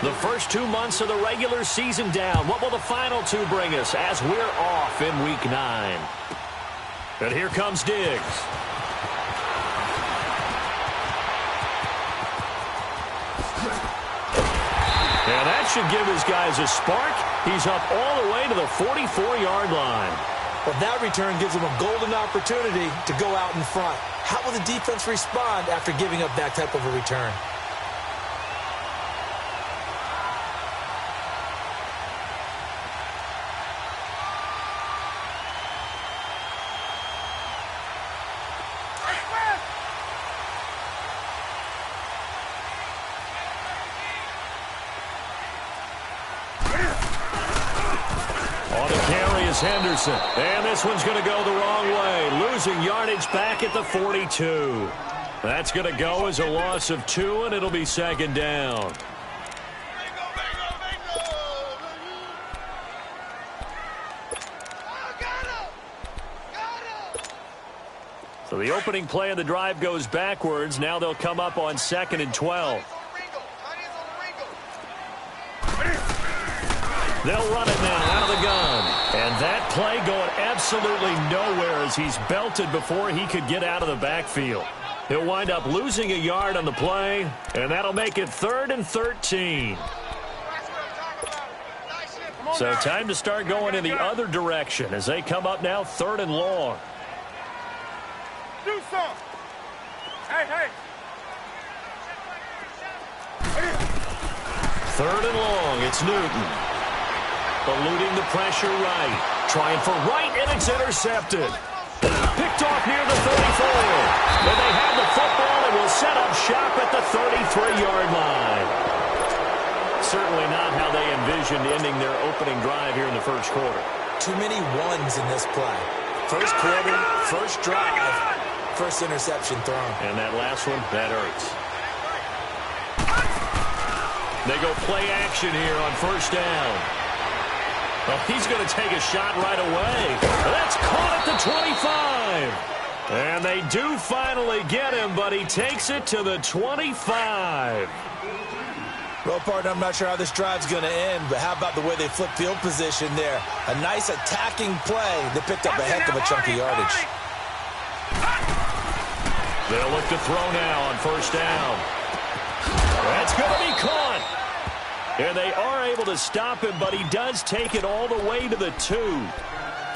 The first 2 months of the regular season down. What will the final two bring us as we're off in Week 9? And here comes Diggs. And that should give his guys a spark. He's up all the way to the 44-yard line. Well, that return gives them a golden opportunity to go out in front. How will the defense respond after giving up that type of a return? Henderson. And this one's going to go the wrong way. Losing yardage back at the 42. That's going to go as a loss of 2, and it'll be second down. So the opening play of the drive goes backwards. Now they'll come up on 2nd and 12. They'll run it now out of the gun. And that play going absolutely nowhere as he's belted before he could get out of the backfield. He'll wind up losing a yard on the play, and that'll make it 3rd and 13. So time to start going in the other direction as they come up now 3rd and long. Do something. Hey. 3rd and long, it's Newton. Eluding the pressure right. Trying for right, and it's intercepted. Picked off near the 34. But they have the football and will set up shop at the 33-yard line. Certainly not how they envisioned ending their opening drive here in the first quarter. Too many ones in this play. First quarter, first drive, first interception thrown. And that last one, that hurts. They go play action here on first down. Well, he's going to take a shot right away. That's caught at the 25. And they do finally get him, but he takes it to the 25. Well, partner, I'm not sure how this drive's going to end, but how about the way they flip field position there? A nice attacking play that picked up a heck of a chunk of yardage. They'll look to throw now on first down. That's going to be caught. And they are able to stop him, but he does take it all the way to the 2.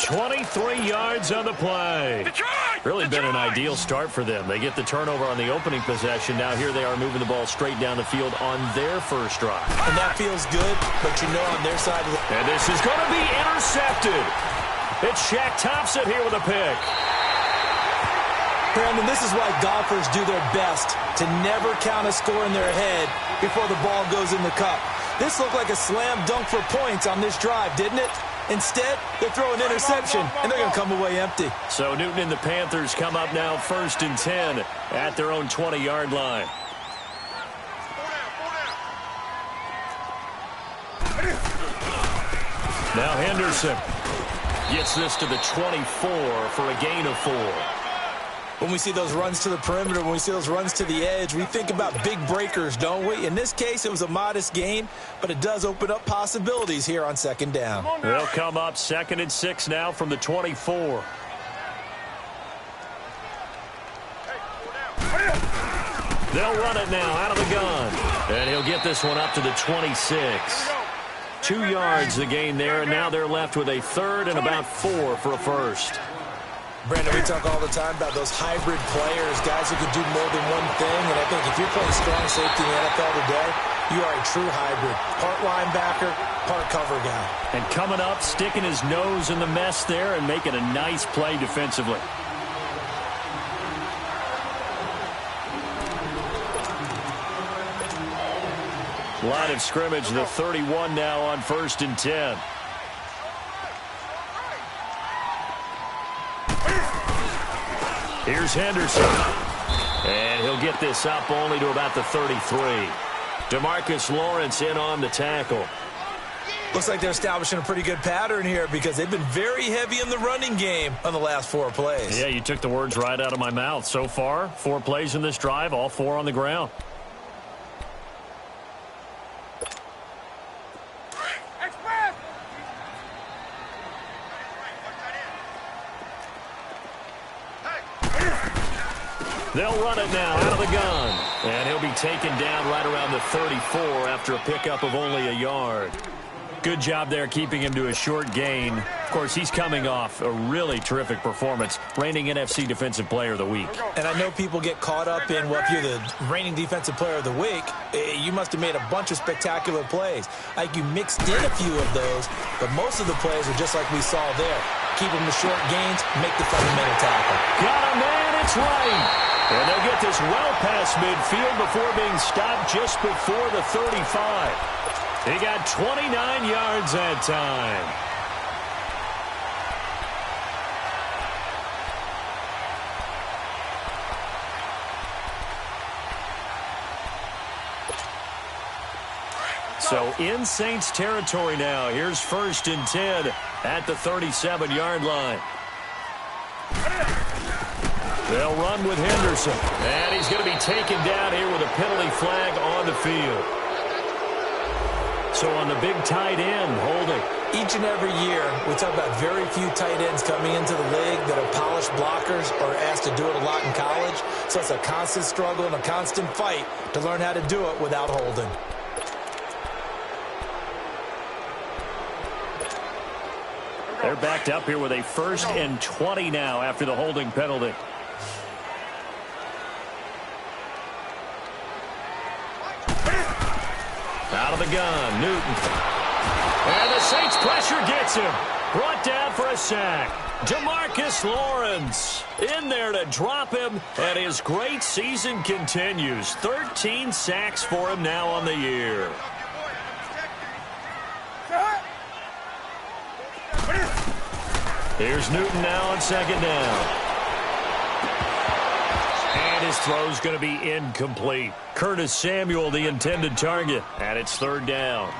23 yards on the play. Really been an ideal start for them. They get the turnover on the opening possession. Now here they are moving the ball straight down the field on their first drive. And that feels good, but you know on their side of the... And this is going to be intercepted. It's Shaq Thompson here with a pick. Brandon, this is why golfers do their best to never count a score in their head before the ball goes in the cup. This looked like a slam dunk for points on this drive, didn't it? Instead, they throw an interception, and they're going to come away empty. So Newton and the Panthers come up now 1st and 10 at their own 20-yard line. Now Henderson gets this to the 24 for a gain of 4. When we see those runs to the perimeter, when we see those runs to the edge, we think about big breakers, don't we? In this case, it was a modest gain, but it does open up possibilities here on second down. They'll come up 2nd and 6 now from the 24. They'll run it now out of the gun. And he'll get this one up to the 26. 2 yards the gain there, and now they're left with a 3rd and about 4 for a first. Brandon, we talk all the time about those hybrid players, guys who can do more than one thing. And I think if you're playing strong safety in the NFL today, you are a true hybrid. Part linebacker, part cover guy. And coming up, sticking his nose in the mess there and making a nice play defensively. Line of scrimmage, the 31 now on 1st and 10. Here's Henderson. And he'll get this up only to about the 33. DeMarcus Lawrence in on the tackle. Looks like they're establishing a pretty good pattern here because they've been very heavy in the running game on the last 4 plays. Yeah, you took the words right out of my mouth. So far, 4 plays in this drive, all 4 on the ground. They'll run it now out of the gun. And he'll be taken down right around the 34 after a pickup of only a yard. Good job there keeping him to a short gain. Of course, he's coming off a really terrific performance, reigning NFC Defensive Player of the Week. And I know people get caught up in, well, if you're the reigning Defensive Player of the Week, you must have made a bunch of spectacular plays. Like you mixed in a few of those, but most of the plays are just like we saw there. Keep them to short gains, make the fundamental tackle. Got a man, it's right. And they'll get this well past midfield before being stopped just before the 35. He got 29 yards that time. So in Saints territory now. Here's 1st and 10 at the 37-yard line. They'll run with Henderson. And he's going to be taken down here with a penalty flag on the field. So on the big tight end, holding. Each and every year, we talk about very few tight ends coming into the league that are polished blockers or asked to do it a lot in college. So it's a constant struggle and a constant fight to learn how to do it without holding. They're backed up here with a 1st and 20 now after the holding penalty. Out of the gun, Newton. And the Saints pressure gets him. Brought down for a sack. DeMarcus Lawrence in there to drop him, and his great season continues. 13 sacks for him now on the year. Here's Newton now on 2nd down. And his throw's going to be incomplete. Curtis Samuel, the intended target, and it's 3rd down.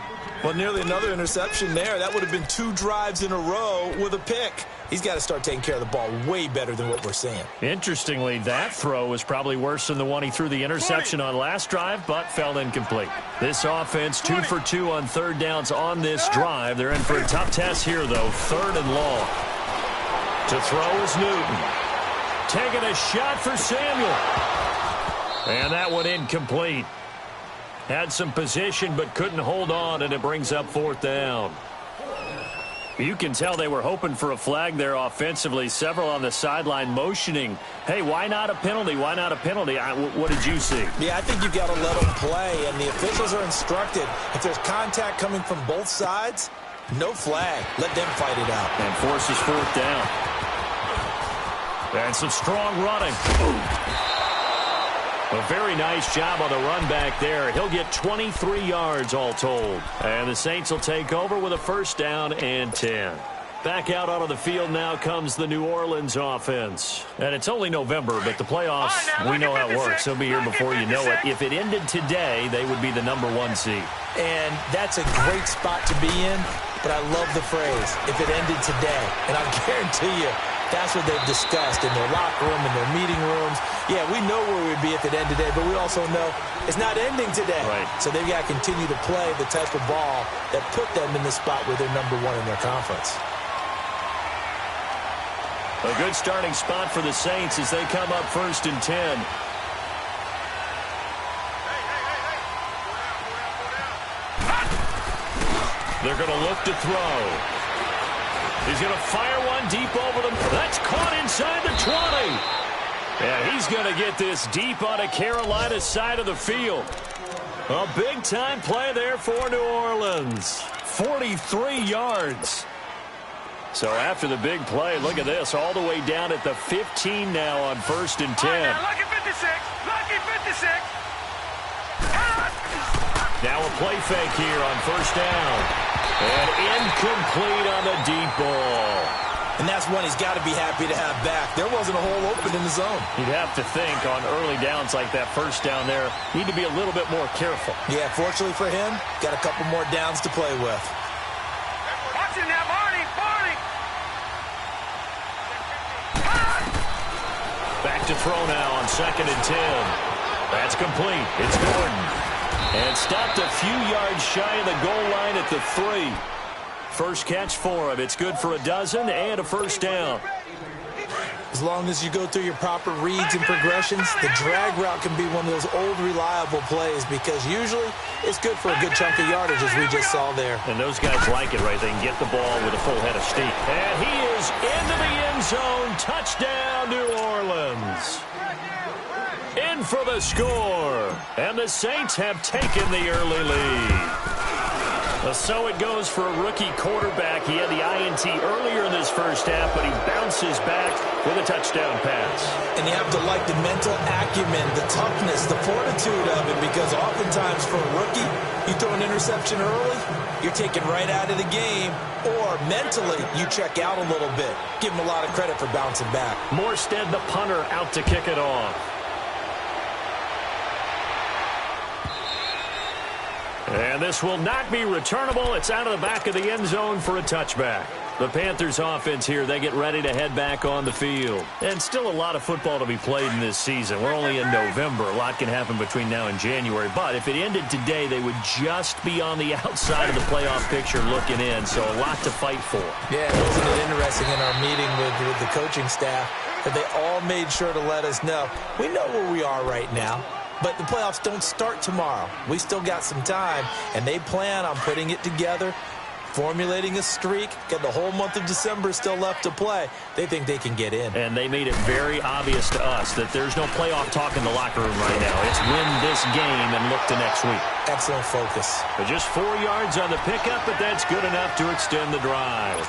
Well, nearly another interception there. That would have been 2 drives in a row with a pick. He's got to start taking care of the ball way better than what we're seeing. Interestingly, that throw was probably worse than the one he threw the interception on last drive, but fell incomplete. This offense 2 for 2 on 3rd downs on this drive. They're in for a tough test here, though. 3rd and long. To throw is Newton. Taking a shot for Samuel. And that one incomplete. Had some position but couldn't hold on, and it brings up 4th down. You can tell they were hoping for a flag there offensively. Several on the sideline motioning, hey, why not a penalty? Why not a penalty? What did you see? Yeah, I think you've got to let them play, and the officials are instructed. If there's contact coming from both sides, no flag. Let them fight it out. And forces 4th down. And some strong running. A very nice job on the run back there. He'll get 23 yards all told. And the Saints will take over with a 1st down and 10. Back out onto the field now comes the New Orleans offense. And it's only November, but the playoffs, we know how it works. They'll be here before you know it. If it ended today, they would be the #1 seed. And that's a great spot to be in, but I love the phrase, if it ended today. And I guarantee you, that's what they've discussed in their locker room, in their meeting rooms. Yeah, we know where we'd be if it ended today, but we also know it's not ending today. Right. So they've got to continue to play the type of ball that put them in the spot where they're #1 in their conference. A good starting spot for the Saints as they come up 1st and 10. They're going to look to throw. He's going to fire one deep over them. That's caught inside the 20. And he's going to get this deep on a Carolina side of the field. A big-time play there for New Orleans. 43 yards. So after the big play, look at this, all the way down at the 15 now on 1st and 10. Lucky 56. Lucky 56. Now a play fake here on 1st down. And incomplete on the deep ball. And that's one he's got to be happy to have back. There wasn't a hole open in the zone. You'd have to think on early downs like that 1st down there, need to be a little bit more careful. Yeah, fortunately for him, got a couple more downs to play with. back to throw now on 2nd and 10. That's complete. It's Gordon. And stopped a few yards shy of the goal line at the 3. First catch for him. It's good for a dozen and a first down. As long as you go through your proper reads and progressions, the drag route can be one of those old reliable plays because usually it's good for a good chunk of yardage as we just saw there. And those guys like it, right? They can get the ball with a full head of steam. And he is into the end zone. Touchdown, New Orleans. In for the score. And the Saints have taken the early lead. So it goes for a rookie quarterback. He had the INT earlier in this first half, but he bounces back with a touchdown pass. And you have to like the mental acumen, the toughness, the fortitude of it, because oftentimes for a rookie, you throw an interception early, you're taken right out of the game, or mentally you check out a little bit. Give him a lot of credit for bouncing back. Morstead, the punter, out to kick it off. And this will not be returnable. It's out of the back of the end zone for a touchback. The Panthers offense here, they get ready to head back on the field. And still a lot of football to be played in this season. We're only in November. A lot can happen between now and January. But if it ended today, they would just be on the outside of the playoff picture looking in. So a lot to fight for. Yeah, wasn't it interesting in our meeting with the coaching staff that they all made sure to let us know. We know where we are right now. But the playoffs don't start tomorrow. We still got some time, and they plan on putting it together, formulating a streak, get the whole month of December still left to play. They think they can get in. And they made it very obvious to us that there's no playoff talk in the locker room right now. It's win this game and look to next week. Excellent focus. But just 4 yards on the pickup, but that's good enough to extend the drive.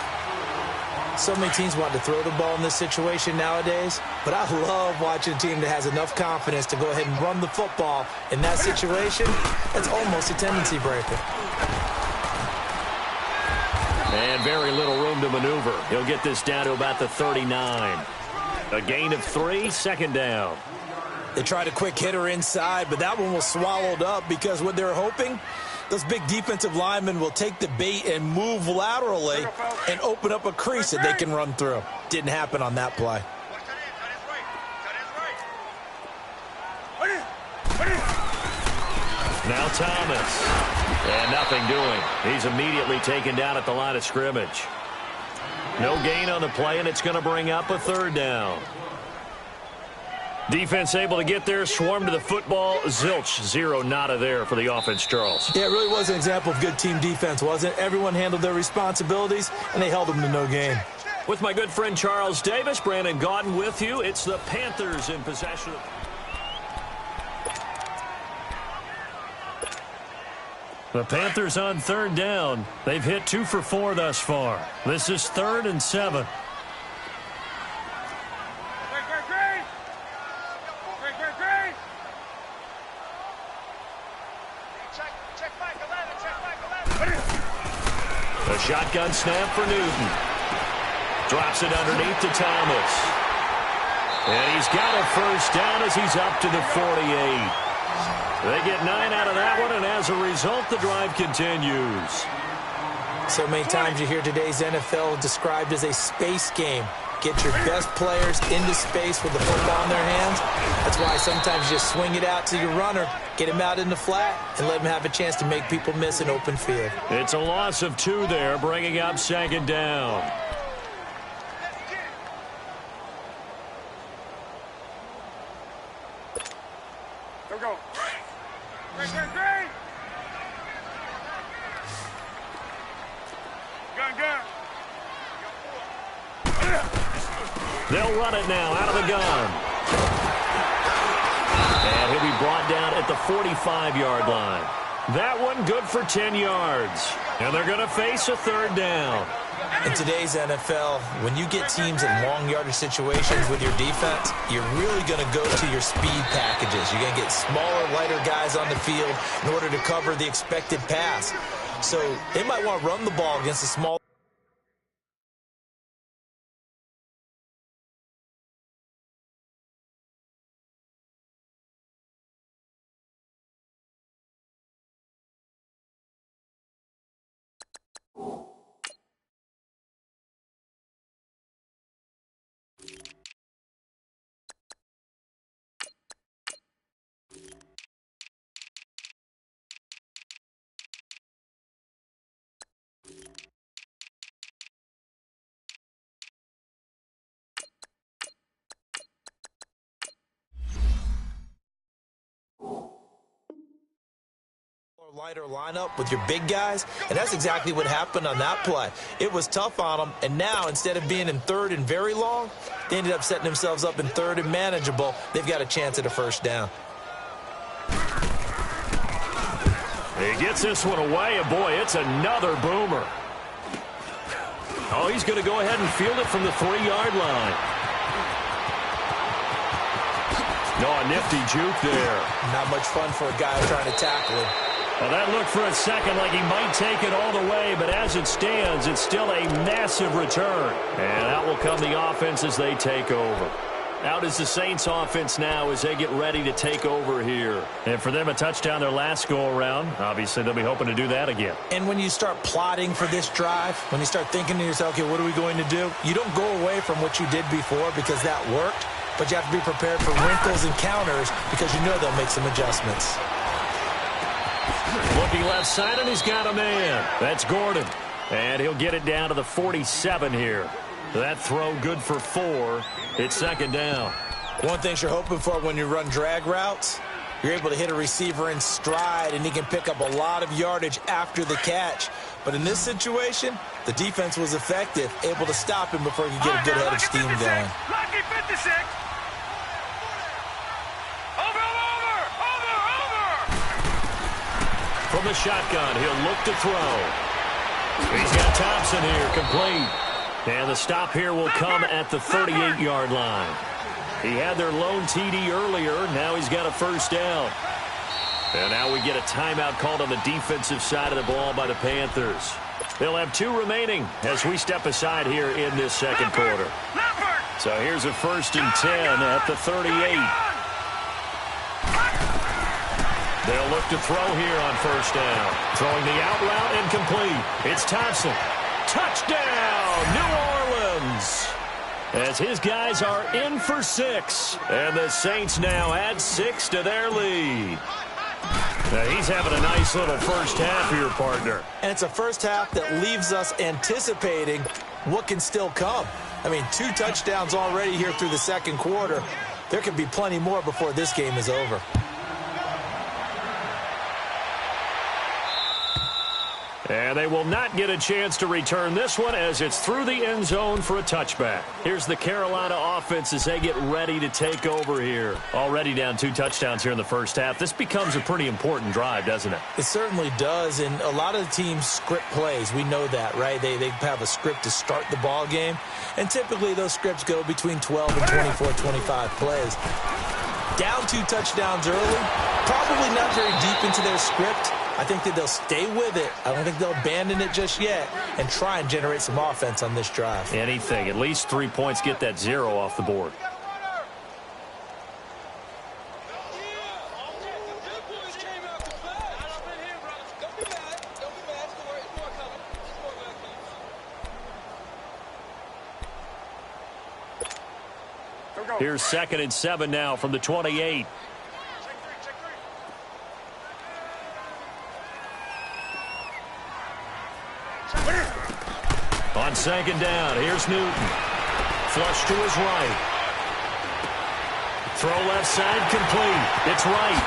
So many teams want to throw the ball in this situation nowadays, but I love watching a team that has enough confidence to go ahead and run the football in that situation. It's almost a tendency breaker. And very little room to maneuver. He'll get this down to about the 39. A gain of 3, 2nd down. They tried a quick hitter inside, but that one was swallowed up because what they're hoping, those big defensive linemen will take the bait and move laterally and open up a crease that they can run through. Didn't happen on that play. Now Thomas. And nothing doing. He's immediately taken down at the line of scrimmage. No gain on the play, and it's going to bring up a 3rd down. Defense able to get there, swarm to the football. Zilch, 0 nada there for the offense, Charles. Yeah, it really was an example of good team defense, wasn't it? Everyone handled their responsibilities, and they held them to no gain. With my good friend Charles Davis, Brandon Gaudin with you. It's the Panthers in possession. The Panthers on 3rd down. They've hit 2 for 4 thus far. This is 3rd and 7. A shotgun snap for Newton. Drops it underneath to Thomas. And he's got a first down as he's up to the 48. They get 9 out of that one, and as a result, the drive continues. So many times you hear today's NFL described as a space game. Get your best players into space with the football in their hands. That's why sometimes you just swing it out to your runner, get him out in the flat, and let him have a chance to make people miss an open field. It's a loss of 2 there, bringing up 2nd down. Here we go. Green. Gun. They'll run it now out of the gun. And he'll be brought down at the 45-yard line. That one good for 10 yards. And they're going to face a 3rd down. In today's NFL, when you get teams in long yardage situations with your defense, you're really going to go to your speed packages. You're going to get smaller, lighter guys on the field in order to cover the expected pass. So they might want to run the ball against a small lighter lineup with your big guys, and that's exactly what happened on that play. It was tough on them, and now instead of being in third and very long, they ended up setting themselves up in third and manageable. They've got a chance at a first down. He gets this one away, and boy, it's another boomer. Oh, he's going to go ahead and field it from the 3-yard line. No, a nifty juke there. Not much fun for a guy trying to tackle him. Well, that looked for a second like he might take it all the way, but as it stands, it's still a massive return. And out will come the offense as they take over. Out is the Saints offense now as they get ready to take over here. And for them, a touchdown their last go-around. Obviously, they'll be hoping to do that again. And when you start plotting for this drive, when you start thinking to yourself, okay, what are we going to do? You don't go away from what you did before because that worked. But you have to be prepared for wrinkles and counters because you know they'll make some adjustments. Looking left side, and he's got a man. That's Gordon. And he'll get it down to the 47 here. That throw good for 4. It's second down. One thing you're hoping for when you run drag routes, you're able to hit a receiver in stride, and he can pick up a lot of yardage after the catch. But in this situation, the defense was effective, able to stop him before he could get a good head of steam going. Lucky 56. From the shotgun, he'll look to throw. He's got Thompson here, complete. And the stop here will come at the 38-yard line. He had their lone TD earlier. Now he's got a first down. And now we get a timeout called on the defensive side of the ball by the Panthers. They'll have 2 remaining as we step aside here in this second quarter. So here's a 1st and 10 at the 38. They'll look to throw here on first down. Throwing the out route incomplete. It's Thompson. Touchdown, New Orleans. As his guys are in for 6. And the Saints now add 6 to their lead. Now he's having a nice little first half here, partner. And it's a first half that leaves us anticipating what can still come. I mean, 2 touchdowns already here through the second quarter. There could be plenty more before this game is over. And they will not get a chance to return this one as it's through the end zone for a touchback. Here's the Carolina offense as they get ready to take over here. Already down 2 touchdowns here in the first half. This becomes a pretty important drive, doesn't it? It certainly does, and a lot of the teams script plays. We know that, right? They have a script to start the ball game, and typically those scripts go between 12 and 24, 25 plays. Down 2 touchdowns early, probably not very deep into their script. I think that they'll stay with it. I don't think they'll abandon it just yet and try and generate some offense on this drive. Anything. At least 3 points, get that 0 off the board. Here's 2nd and 7 now from the 28. On 2nd down, here's Newton. Flush to his right. Throw left side, complete. It's right.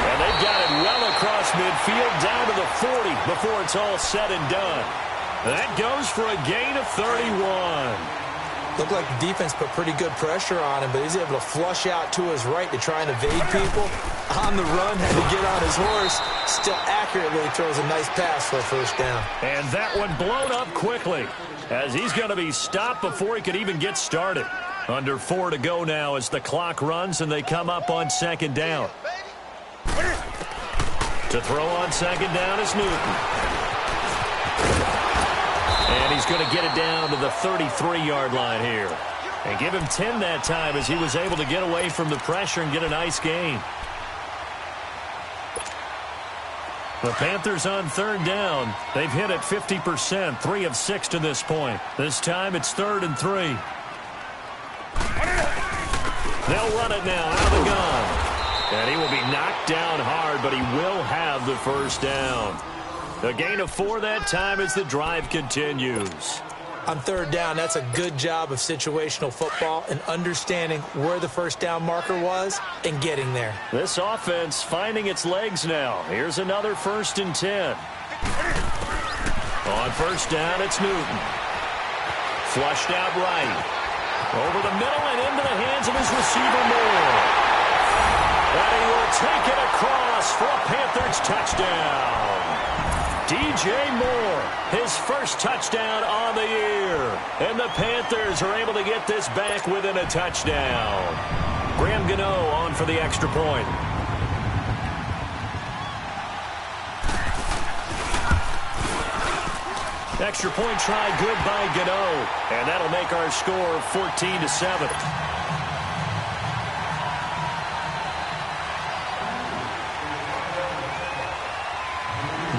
And they've got it well across midfield, down to the 40 before it's all said and done. That goes for a gain of 31. Looked like the defense put pretty good pressure on him, but he's able to flush out to his right to try and evade people. On the run, had to get on his horse. Still accurately throws a nice pass for a first down. And that one blown up quickly as he's going to be stopped before he could even get started. Under 4 to go now as the clock runs and they come up on 2nd down. To throw on 2nd down is Newton. And he's going to get it down to the 33-yard line here. And give him 10 that time as he was able to get away from the pressure and get a nice gain. The Panthers on 3rd down. They've hit it 50%, 3 of 6 to this point. This time it's 3rd and 3. They'll run it now out of the gun. And he will be knocked down hard, but he will have the first down. A gain of 4 that time as the drive continues. On third down, that's a good job of situational football and understanding where the first down marker was and getting there. This offense finding its legs now. Here's another 1st and 10. On first down, it's Newton. Flushed out right. Over the middle and into the hands of his receiver, Moore. And he will take it across for a Panthers touchdown. DJ Moore, his first touchdown on the year. And the Panthers are able to get this back within a touchdown. Graham Gano on for the extra point. Extra point try good by Gano. And that'll make our score 14-7.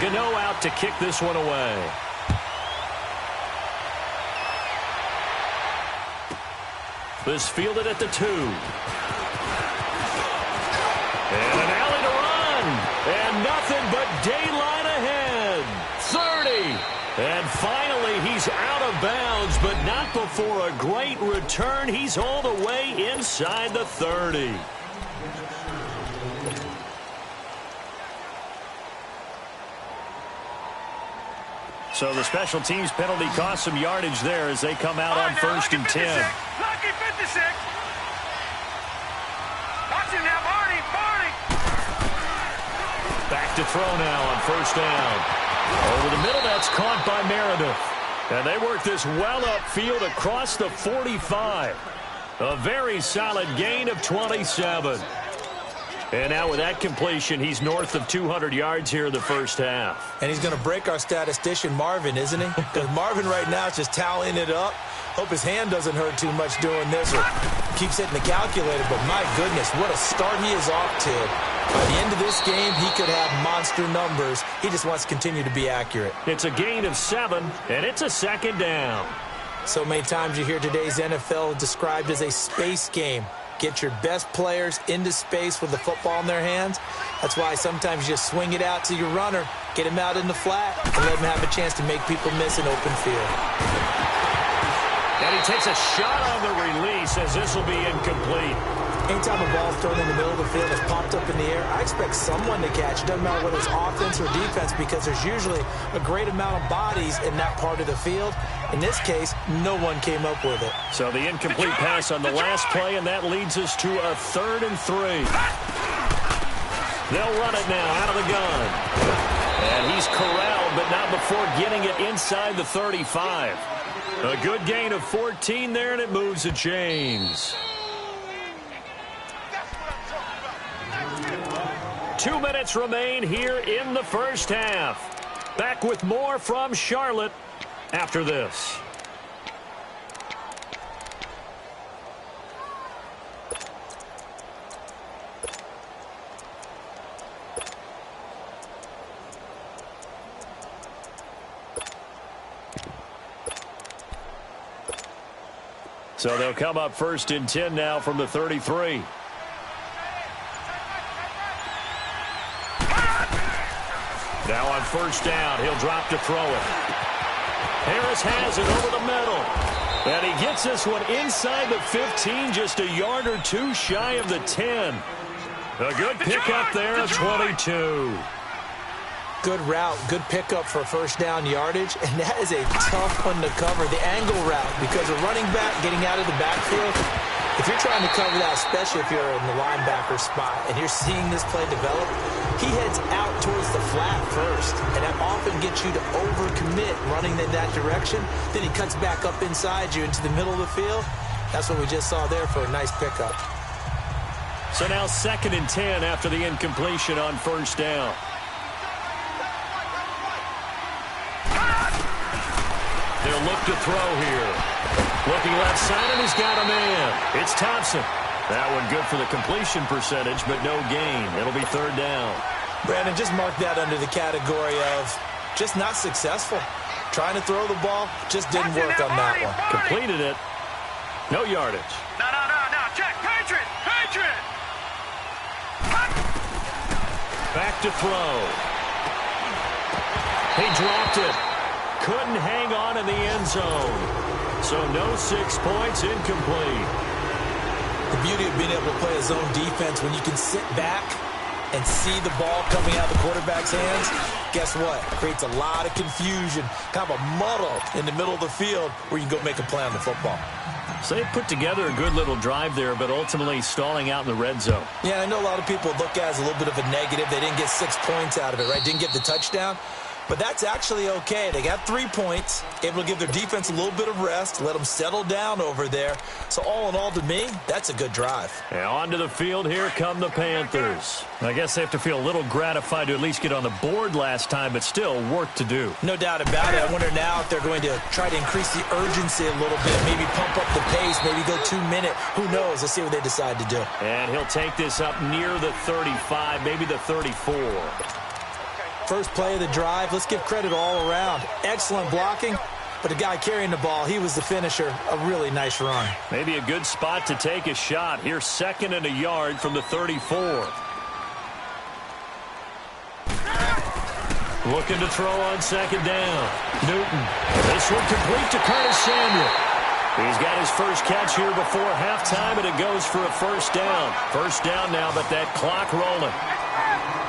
Gano out to kick this one away. This fielded at the 2. And an alley to run. And nothing but daylight ahead. 30. And finally, he's out of bounds, but not before a great return. He's all the way inside the 30. So the special teams penalty cost some yardage there as they come out on 1st and 10. Lucky 56. Watch him now, Barney. Back to throw now on 1st down. Over the middle, that's caught by Meredith. And they work this well upfield across the 45. A very solid gain of 27. And now with that completion, he's north of 200 yards here in the first half. And he's going to break our statistician, Marvin, isn't he? Because Marvin right now is just tallying it up. Hope his hand doesn't hurt too much doing this or keeps hitting the calculator. But my goodness, what a start he is off to. By the end of this game, he could have monster numbers. He just wants to continue to be accurate. It's a gain of 7, and it's a 2nd down. So many times you hear today's NFL described as a space game. Get your best players into space with the football in their hands. That's why sometimes you just swing it out to your runner, get him out in the flat, and let him have a chance to make people miss an open field. And he takes a shot on the release as this will be incomplete. Anytime a ball is thrown in the middle of the field that's popped up in the air, I expect someone to catch. It doesn't matter whether it's offense or defense because there's usually a great amount of bodies in that part of the field. In this case, no one came up with it. So the incomplete pass on the last play, and that leads us to a 3rd and 3. They'll run it now out of the gun. And he's corralled, but not before getting it inside the 35. A good gain of 14 there, and it moves the chains. 2 minutes remain here in the first half. Back with more from Charlotte after this. So they'll come up 1st and 10 now from the 33. Now on 1st down, he'll drop to throw it. Harris has it over the middle. And he gets this one inside the 15, just a yard or 2 shy of the 10. A good pickup there at 22. Good route, good pickup for 1st down yardage, and that is a tough one to cover, the angle route, because a running back getting out of the backfield, if you're trying to cover that, especially if you're in the linebacker spot, and you're seeing this play develop, he heads out towards the flat first, and that often gets you to overcommit running in that direction. Then he cuts back up inside you into the middle of the field. That's what we just saw there for a nice pickup. So now 2nd and 10 after the incompletion on 1st down. They'll look to throw here. Looking left side, and he's got a man. It's Thompson. That one good for the completion percentage, but no gain. It'll be 3rd down. Brandon, just mark that under the category of just not successful. Trying to throw the ball, just didn't work on that one. Completed it. No yardage. No. Check. Patriot. Back to throw. He dropped it. Couldn't hang on in the end zone. So no 6 points, incomplete. The beauty of being able to play a zone defense when you can sit back and see the ball coming out of the quarterback's hands, guess what? Creates a lot of confusion, kind of a muddle in the middle of the field where you can go make a play on the football. So they put together a good little drive there, but ultimately stalling out in the red zone. Yeah, I know a lot of people look at it as a little bit of a negative. They didn't get 6 points out of it, right? Didn't get the touchdown. But that's actually okay. They got 3 points, able to give their defense a little bit of rest, let them settle down over there. So all in all, to me, that's a good drive. And onto the field, here come the Panthers. I guess they have to feel a little gratified to at least get on the board last time, but still work to do. No doubt about it. I wonder now if they're going to try to increase the urgency a little bit, maybe pump up the pace, maybe go 2 minute. Who knows? Let's see what they decide to do. And he'll take this up near the 35, maybe the 34. First play of the drive, let's give credit all around. Excellent blocking, but the guy carrying the ball, he was the finisher. A really nice run. Maybe a good spot to take a shot. Here's 2nd and a yard from the 34. Looking to throw on 2nd down. Newton. This one complete to Curtis Samuel. He's got his first catch here before halftime, and it goes for a first down. First down now, but that clock rolling.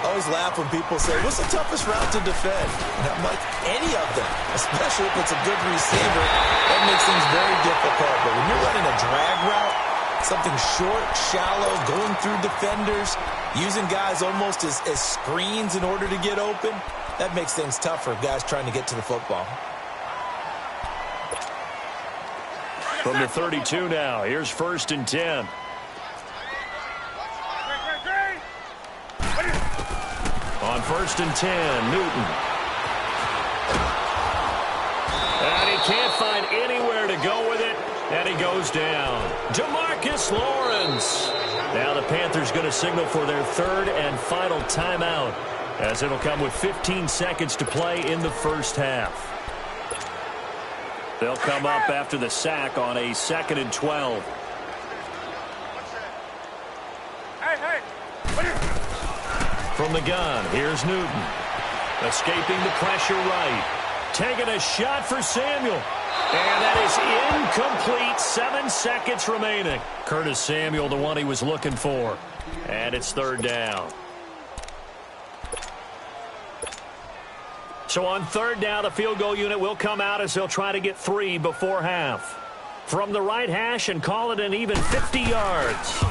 I always laugh when people say, what's the toughest route to defend? And I'm like, any of them, especially if it's a good receiver. That makes things very difficult. But when you're running a drag route, something short, shallow, going through defenders, using guys almost as screens in order to get open, that makes things tough for guys trying to get to the football. From the 32 now, here's 1st and 10. On 1st and 10, Newton. And he can't find anywhere to go with it, and he goes down. DeMarcus Lawrence. Now the Panthers going to signal for their 3rd and final timeout, as it'll come with 15 seconds to play in the first half. They'll come up after the sack on a 2nd and 12. From the gun, here's Newton. Escaping the pressure right. Taking a shot for Samuel. And that is incomplete. 7 seconds remaining. Curtis Samuel, the one he was looking for. And it's 3rd down. So on 3rd down, the field goal unit will come out as they'll try to get 3 before half. From the right hash and call it an even 50 yards.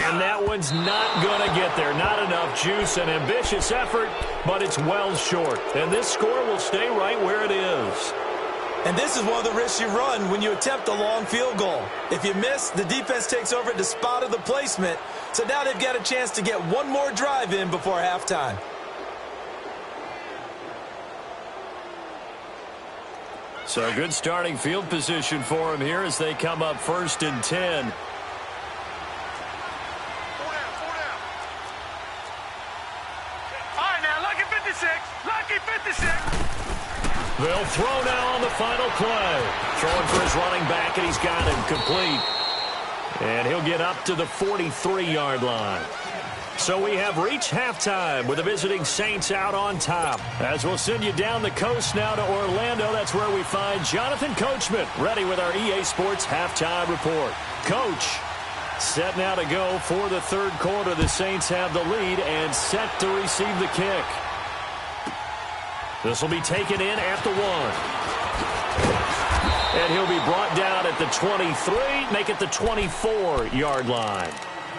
And that one's not going to get there. Not enough juice. An ambitious effort, but it's well short. And this score will stay right where it is. And this is one of the risks you run when you attempt a long field goal. If you miss, the defense takes over at the spot of the placement. So now they've got a chance to get one more drive in before halftime. So good starting field position for him here as they come up 1st and 10. Lucky 56. They'll throw now on the final play. Throwing for his running back, and he's got him complete. And he'll get up to the 43-yard line. So we have reached halftime with the visiting Saints out on top. As we'll send you down the coast now to Orlando, that's where we find Jonathan Coachman ready with our EA Sports halftime report. Coach, set now to go for the 3rd quarter. The Saints have the lead and set to receive the kick. This will be taken in at the 1. And he'll be brought down at the 23, make it the 24-yard line.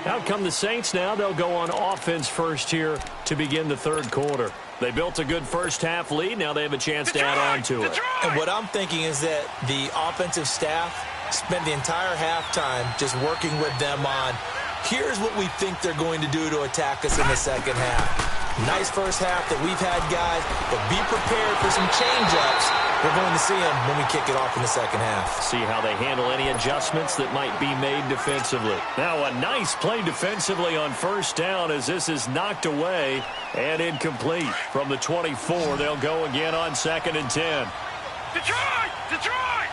Out come the Saints now. They'll go on offense first here to begin the 3rd quarter. They built a good first half lead. Now they have a chance to add on to it. And what I'm thinking is that the offensive staff spent the entire halftime just working with them on, here's what we think they're going to do to attack us in the second half. Nice first half that we've had, guys, but be prepared for some change-ups. We're going to see them when we kick it off in the second half. See how they handle any adjustments that might be made defensively. Now a nice play defensively on 1st down as this is knocked away and incomplete. From the 24, they'll go again on 2nd and 10. Detroit! Detroit!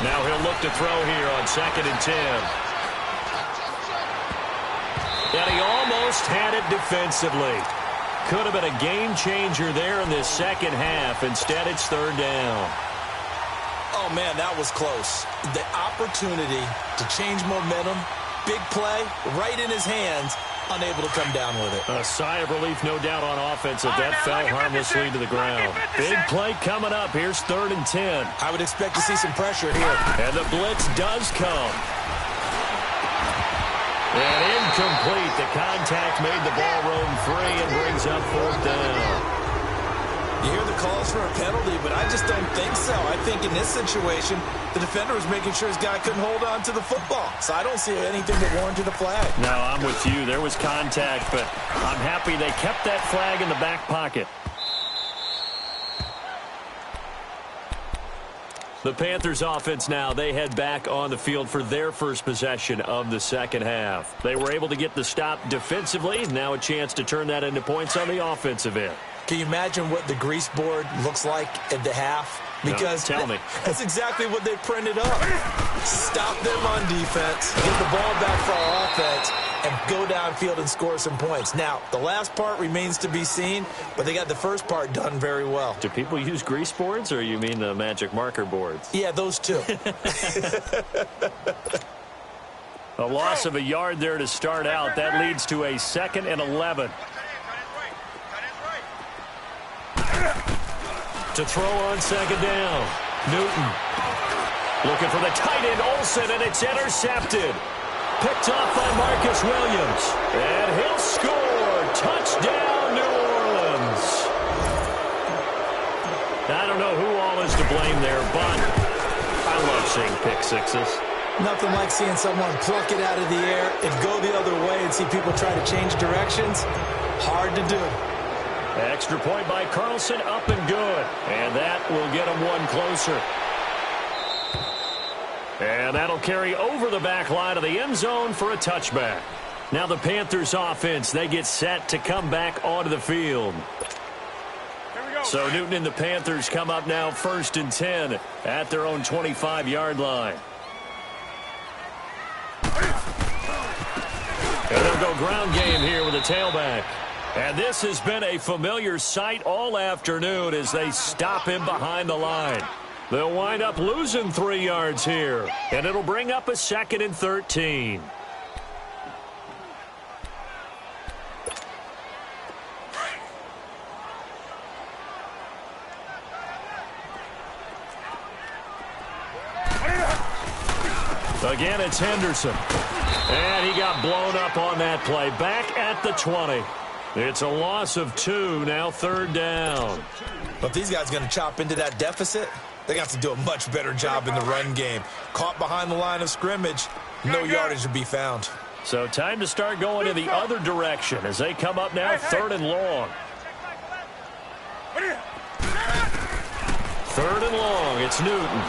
Now he'll look to throw here on 2nd and 10. And he almost had it defensively. could have been a game changer there in this second half. Instead, it's third down. Oh, man, that was close. The opportunity to change momentum, big play, right in his hands, unable to come down with it. A sigh of relief, no doubt, on offense if that fell harmlessly to the ground. Big play coming up. Here's 3rd and 10. I would expect to see some pressure here. And the blitz does come. And incomplete. The contact made the ball roam free and brings up 4th down. You hear the calls for a penalty, but I just don't think so. I think in this situation, the defender was making sure his guy couldn't hold on to the football. So I don't see anything that warranted a flag. No, I'm with you. There was contact, but I'm happy they kept that flag in the back pocket. The Panthers offense now, they head back on the field for their first possession of the second half. They were able to get the stop defensively. Now a chance to turn that into points on the offensive end. Can you imagine what the grease board looks like at the half? Because no, tell me. That's exactly what they printed up. Stop them on defense, get the ball back for our offense, and go downfield and score some points. Now, the last part remains to be seen, but they got the first part done very well. Do people use grease boards, or you mean the magic marker boards? Yeah, those two. A loss of a yard there to start out. That leads to a 2nd and 11. To throw on 2nd down. Newton looking for the tight end, Olsen, and it's intercepted. Picked off by Marcus Williams. And he'll score. Touchdown, New Orleans. I don't know who all is to blame there, but I love seeing pick sixes. Nothing like seeing someone pluck it out of the air and go the other way and see people try to change directions. Hard to do. Extra point by Carlson, up and good. And that will get him one closer. And that'll carry over the back line of the end zone for a touchback. Now the Panthers offense, they get set to come back onto the field. So Newton and the Panthers come up now 1st and 10 at their own 25-yard line. And they'll go ground game here with a tailback. And this has been a familiar sight all afternoon as they stop him behind the line. They'll wind up losing 3 yards here, and it'll bring up a 2nd and 13. Again, it's Henderson. And he got blown up on that play. Back at the 20. It's a loss of 2, now 3rd down. But if these guys are going to chop into that deficit, they're going to have to do a much better job in the run game. Caught behind the line of scrimmage, no yardage to be found. So time to start going in the other direction as they come up now 3rd and long. 3rd and long, it's Newton.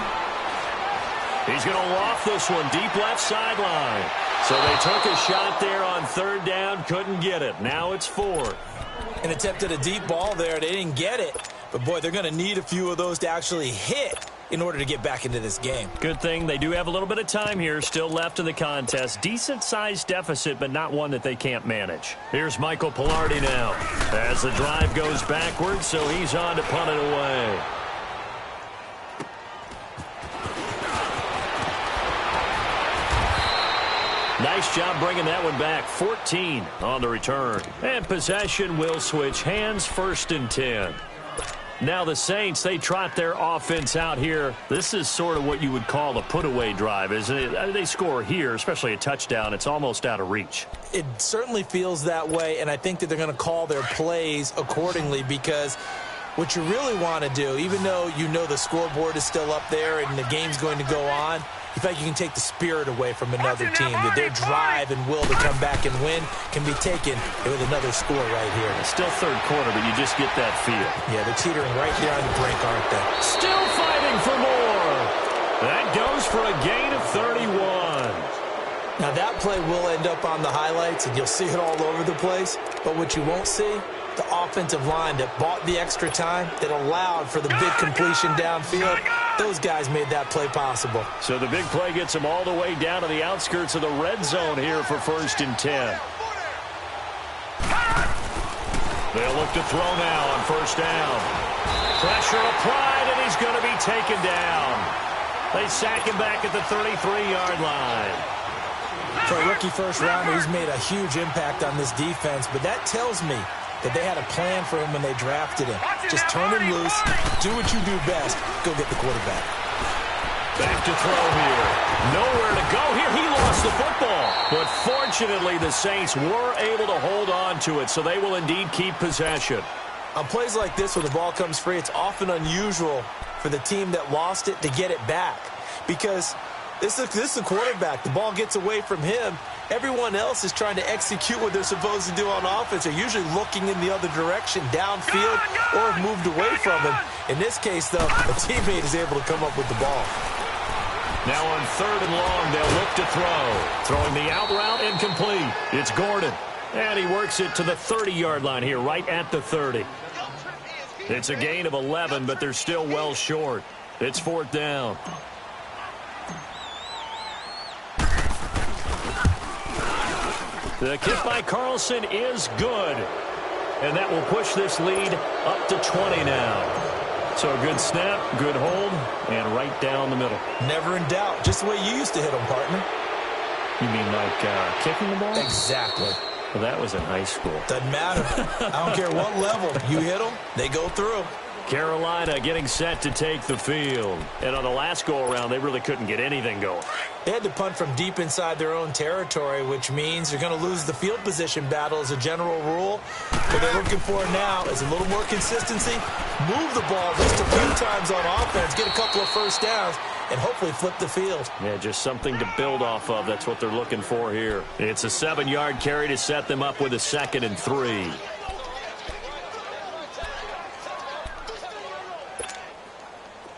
He's going to loft this one deep left sideline. So they took a shot there on 3rd down, couldn't get it. Now it's 4th. An attempt at a deep ball there. They didn't get it. But, boy, they're going to need a few of those to actually hit in order to get back into this game. Good thing they do have a little bit of time here still left in the contest. Decent-sized deficit, but not one that they can't manage. Here's Michael Pilardi now as the drive goes backwards, so he's on to punt it away. Nice job bringing that one back. 14 on the return. And possession will switch hands, 1st and 10. Now the Saints, they trot their offense out here. This is sort of what you would call a put-away drive, isn't it? They score here, especially a touchdown. It's almost out of reach. It certainly feels that way, and I think that they're going to call their plays accordingly because what you really want to do, even though you know the scoreboard is still up there and the game's going to go on, in fact, you can take the spirit away from another team, that their drive and will to come back and win can be taken with another score right here. It's still 3rd quarter, but you just get that feel. Yeah, they're teetering right there on the brink, aren't they? Still fighting for more. That goes for a gain of 31. Now, that play will end up on the highlights, and you'll see it all over the place. But what you won't see, the offensive line that bought the extra time, that allowed for the big completion downfield. Those guys made that play possible. So the big play gets them all the way down to the outskirts of the red zone here for 1st and 10. They'll look to throw now on first down. Pressure applied, and he's going to be taken down. They sack him back at the 33-yard line. For a rookie first-rounder, he's made a huge impact on this defense, but that tells me that they had a plan for him when they drafted him. Just turn him loose, do what you do best, go get the quarterback. Back to throw here. Nowhere to go here. He lost the football. But fortunately, the Saints were able to hold on to it, so they will indeed keep possession. On plays like this where the ball comes free, it's often unusual for the team that lost it to get it back. Because this is a quarterback. The ball gets away from him. Everyone else is trying to execute what they're supposed to do on offense. They're usually looking in the other direction, downfield, or have moved away from him. In this case, though, a teammate is able to come up with the ball. Now on third and long, they'll look to throw. Throwing the out route incomplete. It's Gordon. And he works it to the 30-yard line here, right at the 30. It's a gain of 11, but they're still well short. It's fourth down. The kick by Carlson is good. And that will push this lead up to 20 now. So a good snap, good hold, and right down the middle. Never in doubt. Just the way you used to hit them, partner. You mean like kicking the ball? Exactly. Well, that was in high school. Doesn't matter. I don't care what level. You hit them, they go through. Carolina getting set to take the field. And on the last go-around, they really couldn't get anything going. They had to punt from deep inside their own territory, which means you're going to lose the field position battle as a general rule. What they're looking for now is a little more consistency, move the ball just a few times on offense, get a couple of first downs, and hopefully flip the field. Yeah, just something to build off of. That's what they're looking for here. It's a 7-yard carry to set them up with a 2nd and 3.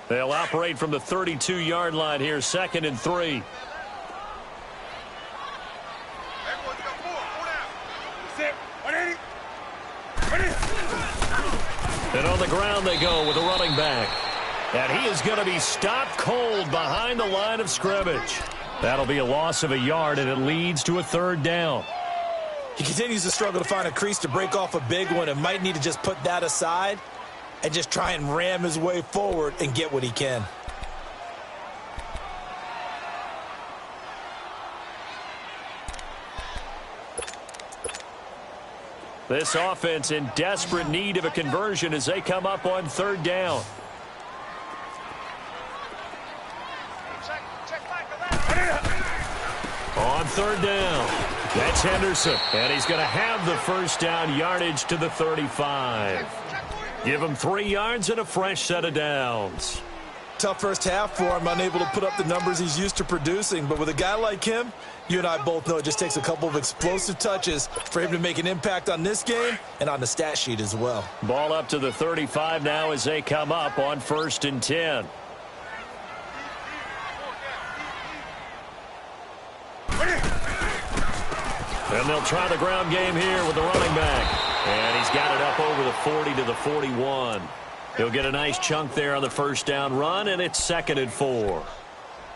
They'll operate from the 32-yard line here, 2nd and 3. And on the ground they go with a running back. And he is going to be stopped cold behind the line of scrimmage. That'll be a loss of a yard, and it leads to a 3rd down. He continues to struggle to find a crease to break off a big one and might need to just put that aside and just try and ram his way forward and get what he can. This offense in desperate need of a conversion as they come up on 3rd down. On 3rd down, that's Henderson. And he's going to have the first down yardage to the 35. Give him 3 yards and a fresh set of downs. Tough first half for him, unable to put up the numbers he's used to producing. But with a guy like him, you and I both know it just takes a couple of explosive touches for him to make an impact on this game and on the stat sheet as well. Ball up to the 35 now as they come up on 1st and 10. And they'll try the ground game here with the running back. And he's got it up over the 40 to the 41. He'll get a nice chunk there on the first down run, and it's 2nd and 4.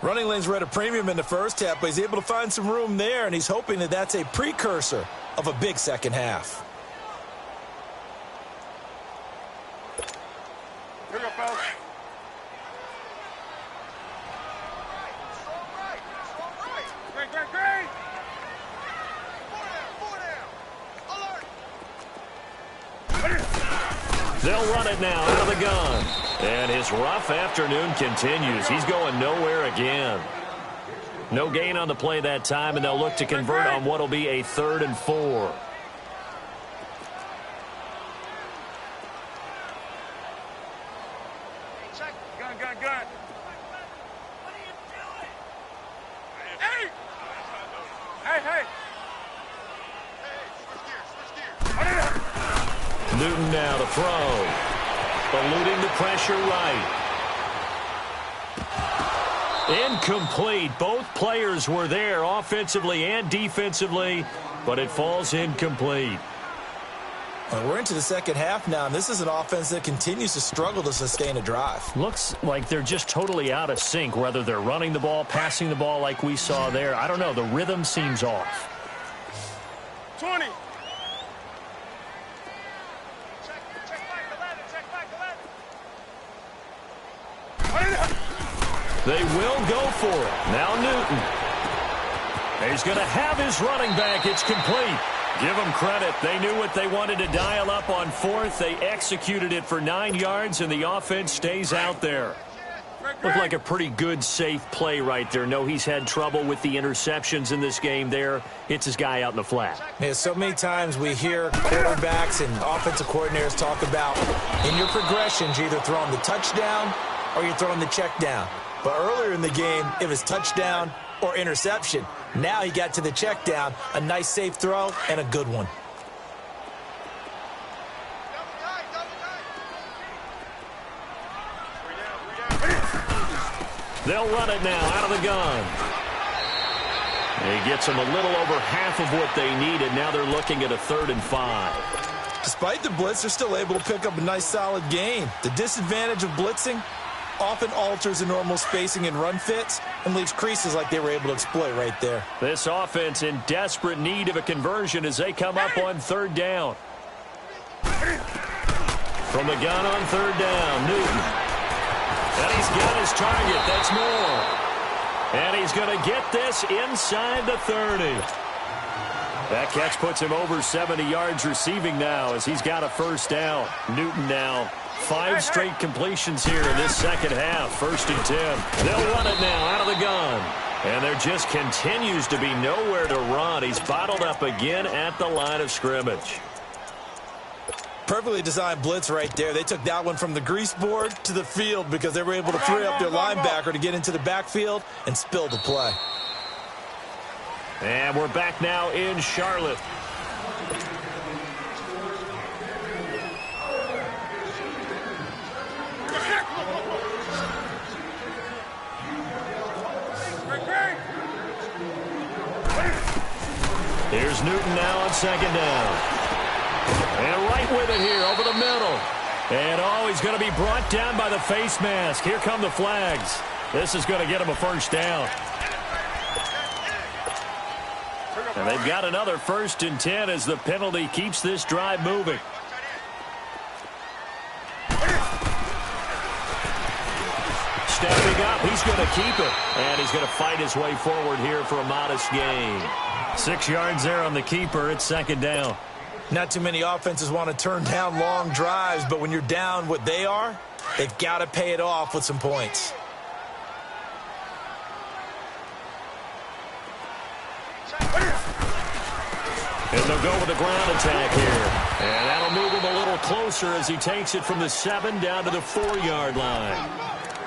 Running lanes were at a premium in the first half, but he's able to find some room there, and he's hoping that that's a precursor of a big second half. Here we go, fellas. Great. They'll run it now out of the gun. And his rough afternoon continues. He's going nowhere again. No gain on the play that time, and they'll look to convert on what will be a 3rd and 4. Gun. What are you doing? Hey! Newton now to throw. Eluding the pressure right. Incomplete. Both players were there offensively and defensively, but it falls incomplete. We're into the second half now, and this is an offense that continues to struggle to sustain a drive. Looks like they're just totally out of sync, whether they're running the ball, passing the ball like we saw there. I don't know. The rhythm seems off. 20. They will go for it. Now Newton. He's going to have his running back. It's complete. Give them credit. They knew what they wanted to dial up on fourth. They executed it for 9 yards, and the offense stays out there. Looked like a pretty good, safe play right there. No, he's had trouble with the interceptions in this game there. Hits his guy out in the flat. Yeah, so many times we hear quarterbacks and offensive coordinators talk about in your progressions, you're either throwing the touchdown or you're throwing the check down. But earlier in the game, it was touchdown or interception. Now he got to the check down, a nice safe throw, and a good one. They'll run it now out of the gun. He gets them a little over half of what they needed. Now they're looking at a 3rd and 5. Despite the blitz, they're still able to pick up a nice, solid gain. The disadvantage of blitzing often alters the normal spacing and run fits and leaves creases like they were able to exploit right there. This offense in desperate need of a conversion as they come up on 3rd down. From the gun on 3rd down, Newton. And he's got his target. That's more. And he's going to get this inside the 30. That catch puts him over 70 yards receiving now as he's got a 1st down. Newton now 5 straight completions here in this second half. 1st and 10. They'll run it now out of the gun. And there just continues to be nowhere to run. He's bottled up again at the line of scrimmage. Perfectly designed blitz right there. They took that one from the grease board to the field because they were able to free up their linebacker to get into the backfield and spill the play. And we're back now in Charlotte. Here's Newton now on 2nd down. And right with it here over the middle. And he's going to be brought down by the face mask. Here come the flags. This is going to get him a 1st down. And they've got another 1st and 10 as the penalty keeps this drive moving. Stepping up, he's going to keep it. And he's going to fight his way forward here for a modest gain. 6 yards there on the keeper. It's 2nd down. Not too many offenses want to turn down long drives, but when you're down what they are, they've got to pay it off with some points. And they'll go with the ground attack here. And that'll move him a little closer as he takes it from the 7 down to the 4-yard line.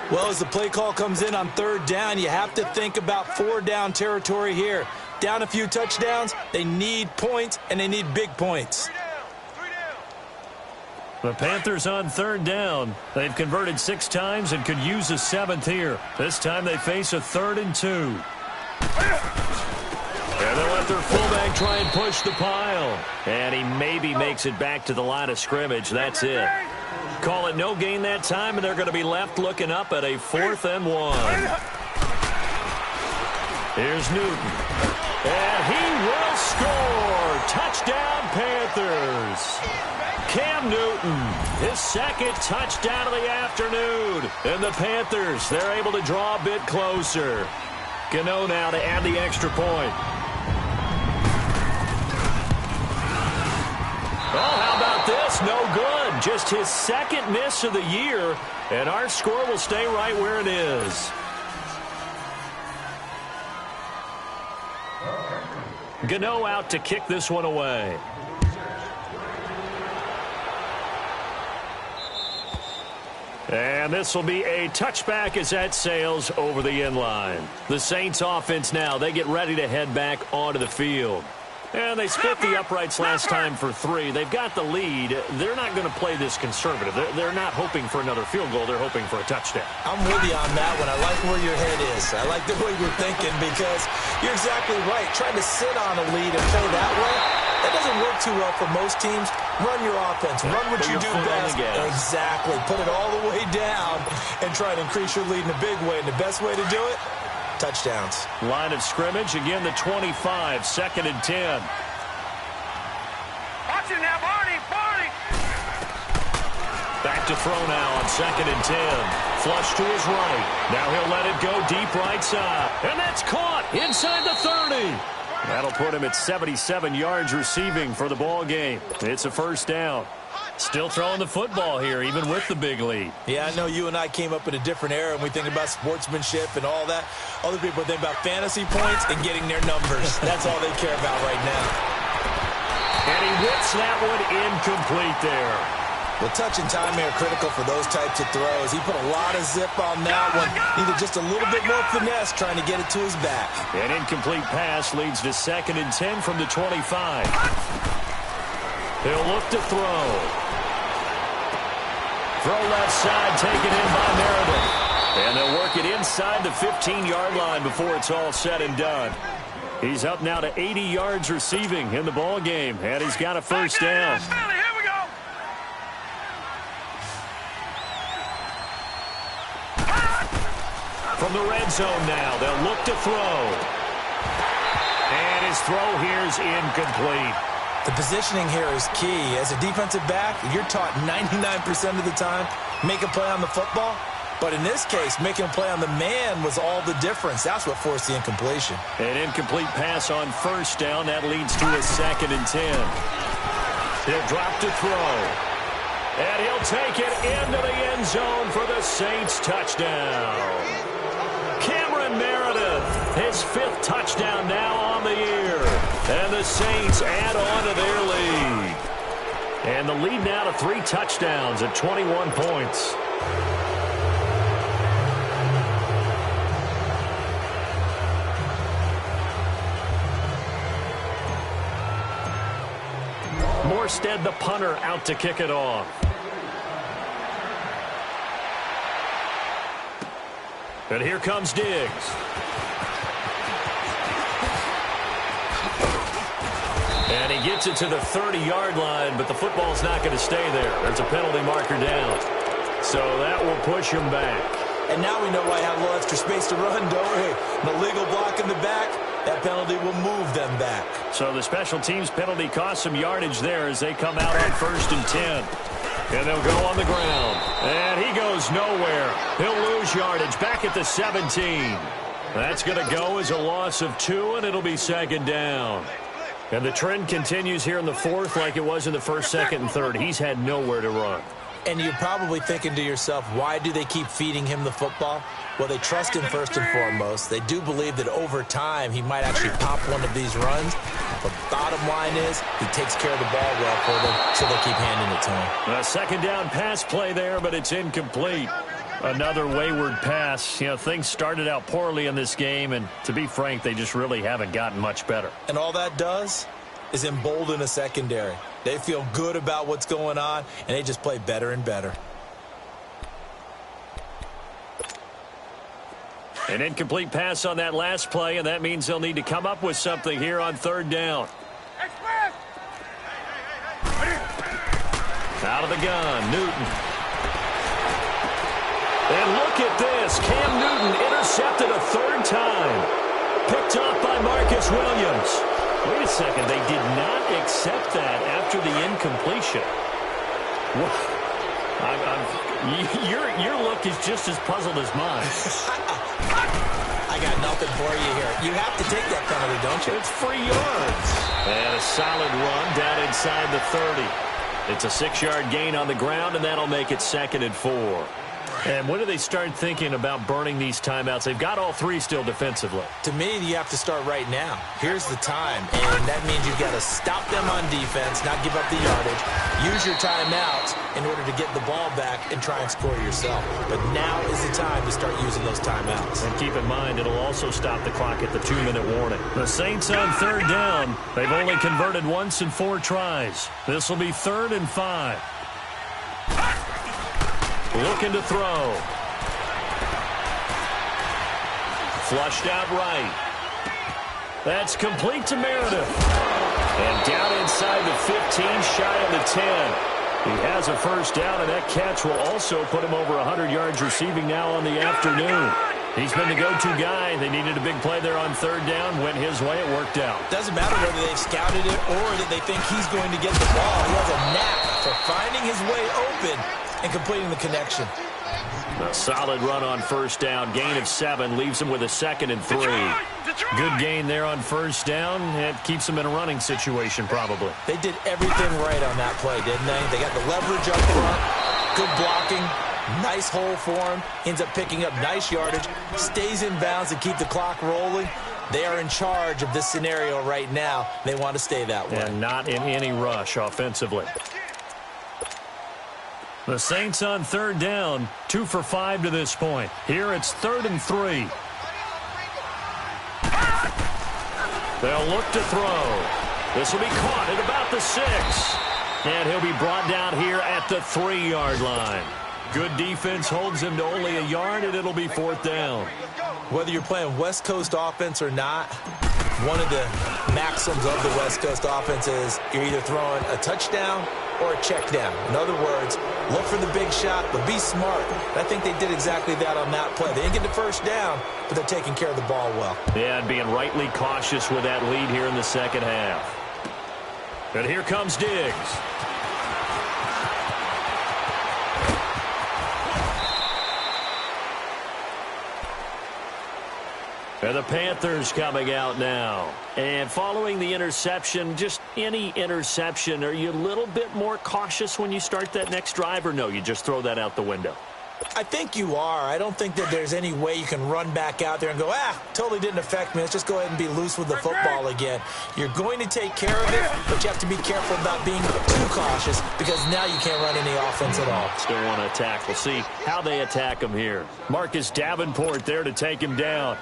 Well, as the play call comes in on 3rd down, you have to think about 4-down territory here. Down a few touchdowns, they need points, and they need big points. The Panthers on 3rd down. They've converted 6 times and could use a 7th here. This time they face a 3rd and 2. And they'll let their fullback try and push the pile. And he maybe makes it back to the line of scrimmage. That's it. Call it no gain that time, and they're going to be left looking up at a 4th and 1. Here's Newton. And he will score. Touchdown, Panthers. Cam Newton, his 2nd touchdown of the afternoon. And the Panthers, they're able to draw a bit closer. Gano now to add the extra point. Oh, how about this? No good. Just his 2nd miss of the year. And our score will stay right where it is. Gano out to kick this one away. And this will be a touchback as that sails over the end line. The Saints offense now, they get ready to head back onto the field. And they split the uprights last time for 3. They've got the lead. They're not going to play this conservative. They're not hoping for another field goal. They're hoping for a touchdown. I'm with you on that one. I like where your head is. I like the way you're thinking because you're exactly right. Trying to sit on a lead and play that way, that doesn't work too well for most teams. Run your offense. Run what you do best. Exactly. Put it all the way down and try to increase your lead in a big way. And the best way to do it, touchdowns. Line of scrimmage, again the 25, 2nd and 10. Watch it now, Barney. Back to throw now on 2nd and 10. Flush to his right. Now he'll let it go deep right side. And that's caught inside the 30. That'll put him at 77 yards receiving for the ball game. It's a first down. Still throwing the football here, even with the big lead. Yeah, I know you and I came up in a different era and we think about sportsmanship and all that. Other people think about fantasy points and getting their numbers. That's all they care about right now. And he whips that one incomplete there. Well, touch and timing are critical for those types of throws. He put a lot of zip on that one. Needed just a little bit more finesse trying to get it to his back. An incomplete pass leads to 2nd and 10 from the 25. He'll look to throw. Throw left side, taken in by Meredith. And they'll work it inside the 15-yard line before it's all said and done. He's up now to 80 yards receiving in the ball game, and he's got a first down. Here we go. From the red zone now, they'll look to throw. And his throw here is incomplete. The positioning here is key. As a defensive back, you're taught 99% of the time, make a play on the football. But in this case, making a play on the man was all the difference. That's what forced the incompletion. An incomplete pass on first down. That leads to a 2nd and 10. He'll drop to throw. And he'll take it into the end zone for the Saints touchdown. Cameron Meredith, his 5th touchdown now on the year. And the Saints add on to their lead. And the lead now to 3 touchdowns at 21 points. Morstead, the punter, out to kick it off. And here comes Diggs. And he gets it to the 30-yard line, but the football's not going to stay there. There's a penalty marker down. So that will push him back. And now we know why I have a little extra space to run, don't we? An illegal block in the back, that penalty will move them back. So the special teams penalty cost some yardage there as they come out on 1st and 10. And they'll go on the ground. And he goes nowhere. He'll lose yardage back at the 17. That's going to go as a loss of 2, and it'll be 2nd down. And the trend continues here in the 4th like it was in the 1st, 2nd, and 3rd. He's had nowhere to run. And you're probably thinking to yourself, why do they keep feeding him the football? Well, they trust him first and foremost. They do believe that over time he might actually pop one of these runs. But bottom line is he takes care of the ball well for them, so they'll keep handing it to him. A 2nd down pass play there, but it's incomplete. Another wayward pass. You know, things started out poorly in this game, and to be frank, they just really haven't gotten much better. And all that does is embolden a secondary. They feel good about what's going on, and they just play better and better. An incomplete pass on that last play, and that means they'll need to come up with something here on 3rd down. Out of the gun, Newton. And look at this. Cam Newton intercepted a 3rd time. Picked off by Marcus Williams. Wait a second. They did not accept that after the incompletion. Your look is just as puzzled as mine. I got nothing for you here. You have to take that penalty, don't you? It's free yards. And a solid run down inside the 30. It's a 6-yard gain on the ground, and that'll make it 2nd and 4. And when do they start thinking about burning these timeouts? They've got all 3 still defensively. To me, you have to start right now. Here's the time, and that means you've got to stop them on defense, not give up the yardage, use your timeouts in order to get the ball back and try and score yourself. But now is the time to start using those timeouts. And keep in mind, it'll also stop the clock at the 2-minute warning. The Saints on 3rd down. They've only converted once in 4 tries. This will be 3rd and 5. Looking to throw. Flushed out right. That's complete to Meredith. And down inside the 15, shy of the 10. He has a first down, and that catch will also put him over 100 yards receiving now on the afternoon. He's been the go-to guy. They needed a big play there on 3rd down. Went his way. It worked out. Doesn't matter whether they've scouted it or that they think he's going to get the ball. He has a knack for finding his way open and completing the connection. A solid run on first down. Gain of 7 leaves him with a 2nd and 3. Good gain there on first down. It keeps him in a running situation probably. They did everything right on that play, didn't they? They got the leverage up front, good blocking, nice hole for him, ends up picking up nice yardage, stays in bounds to keep the clock rolling. They are in charge of this scenario right now. They want to stay that way. And not in any rush offensively. The Saints on third down, 2 for 5 to this point. Here it's 3rd and 3. They'll look to throw. This will be caught at about the 6. And he'll be brought down here at the 3-yard line. Good defense holds him to only a yard, and it'll be 4th down. Whether you're playing West Coast offense or not, one of the maxims of the West Coast offense is you're either throwing a touchdown or a check down. In other words, look for the big shot, but be smart. I think they did exactly that on that play. They didn't get the first down, but they're taking care of the ball well. Yeah, and being rightly cautious with that lead here in the second half. And here comes Diggs. And the Panthers coming out now. And following the interception, just any interception, are you a little bit more cautious when you start that next drive, or no, you just throw that out the window? I think you are. I don't think that there's any way you can run back out there and go, totally didn't affect me. Let's just go ahead and be loose with the football again. You're going to take care of it, but you have to be careful about being too cautious because now you can't run any offense at all. Still want to attack. We'll see how they attack him here. Marcus Davenport there to take him down.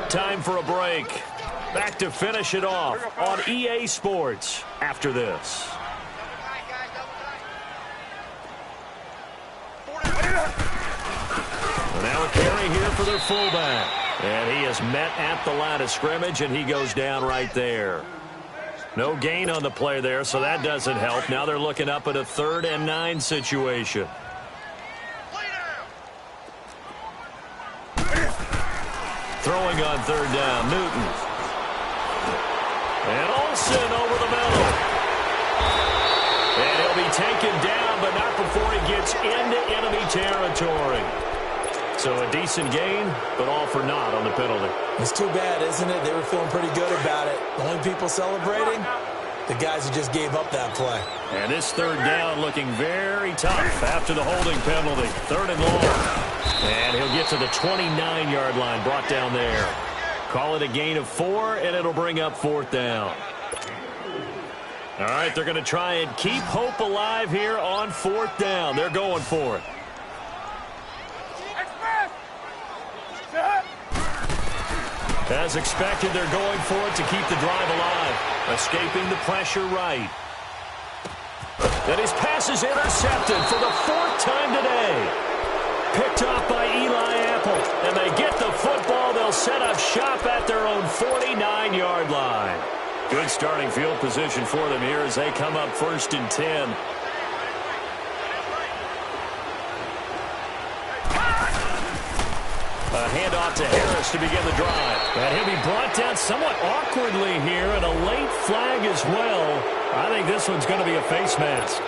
Time for a break. Back to finish it off on EA Sports after this. Now a carry here for their fullback. And he is met at the line of scrimmage, and he goes down right there. No gain on the play there, so that doesn't help. Now they're looking up at a 3rd and 9 situation. Throwing on 3rd down, Newton. And Olsen over the middle. And he'll be taken down, but not before he gets into enemy territory. So a decent gain, but all for naught on the penalty. It's too bad, isn't it? They were feeling pretty good about it. The only people celebrating, the guys who just gave up that play. And this 3rd down looking very tough after the holding penalty. 3rd and long. And he'll get to the 29-yard line, brought down there. Call it a gain of 4, and it'll bring up 4th down. All right, they're going to try and keep hope alive here on 4th down. They're going for it. As expected, they're going for it to keep the drive alive. Escaping the pressure right. And his pass is intercepted for the 4th time today. Picked off by Eli Apple. And they get the football. They'll set up shop at their own 49-yard line. Good starting field position for them here as they come up 1st and 10. A handoff to Harris to begin the drive. And he'll be brought down somewhat awkwardly here, and a late flag as well. I think this one's going to be a face mask.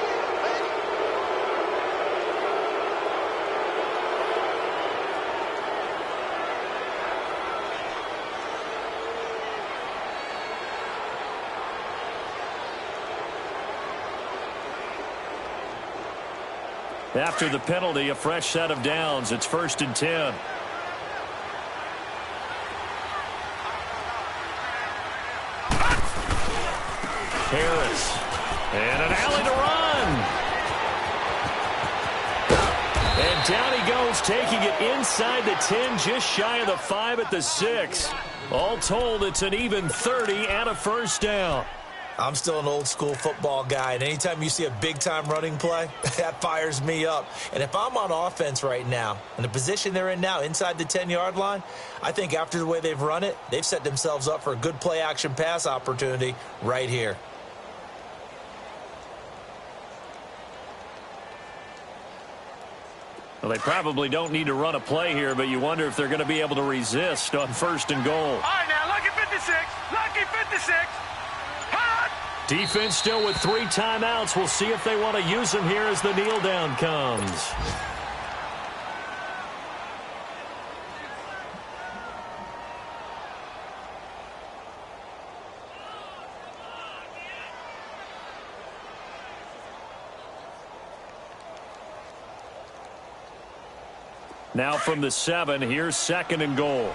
After the penalty, a fresh set of downs. It's 1st and 10. Harris. And an alley to run. And down he goes, taking it inside the 10, just shy of the 5 at the 6. All told, it's an even 30 and a 1st down. I'm still an old-school football guy, and anytime you see a big-time running play, that fires me up. And if I'm on offense right now, in the position they're in now, inside the 10-yard line, I think after the way they've run it, they've set themselves up for a good play-action pass opportunity right here. Well, they probably don't need to run a play here, but you wonder if they're going to be able to resist on 1st and goal. All right, now, lucky 56, lucky Hot to 6. Hot. Defense still with 3 timeouts. We'll see if they want to use them here as the kneel down comes. Now from the 7, here's 2nd and goal.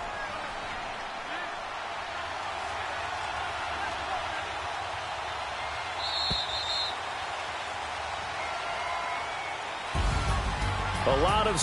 A lot of